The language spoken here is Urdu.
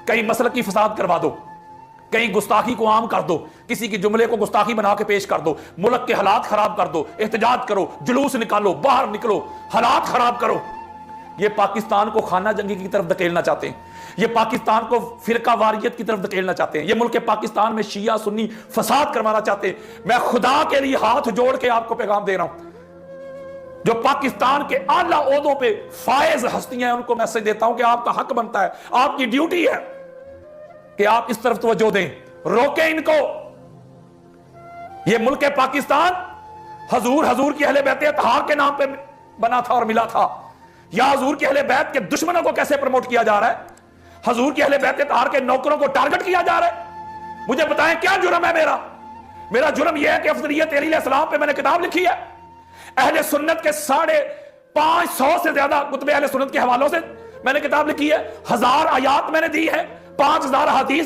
کہیں مسلکی فساد کروا دو، کہیں گستاخی کو عام کر دو، کسی کی جملے کو گستاخی بنا کے پیش کر دو، ملک کے حالات خراب کر دو، احتجاج کرو، جلوس نکالو، باہر نکلو، حالات خراب کرو۔ یہ پاکستان کو خانہ جنگی کی طرف دھکیلنا چاہتے ہیں، یہ پاکستان کو فرقہ واریت کی طرف دھکیلنا چاہتے ہیں، یہ ملک پاکستان میں شیعہ سنی فساد کروانا چاہتے ہیں۔ میں خدا کے لیے ہاتھ جوڑ کے آپ کو پیغام دے رہا ہوں، جو پاکستان کے اعلیٰ عہدوں پہ فائز ہستیاں ہیں، ان کو میسج دیتا ہوں کہ آپ کا حق بنتا ہے، آپ کی ڈیوٹی ہے کہ آپ اس طرف توجہ دیں، روکیں ان کو۔ یہ ملک پاکستان حضور کی اہل بیت اطہار کے نام پہ بنا تھا اور ملا تھا، یا حضور کی اہل بیت کے دشمنوں کو کیسے پروموٹ کیا جا رہا ہے، حضور کی اہل بیت اطہار کے نوکروں کو ٹارگٹ کیا جا رہا ہے۔ مجھے بتائیں کیا جرم ہے میرا جرم یہ ہے کہ افضلیت علیہ السلام پہ میں نے کتاب لکھی ہے، اہل سنت کے 550 سے زیادہ کتب اہل سنت کے حوالوں سے میں نے کتاب لکھی ہے، 1000 آیات میں نے دی ہے، 5000 حدیث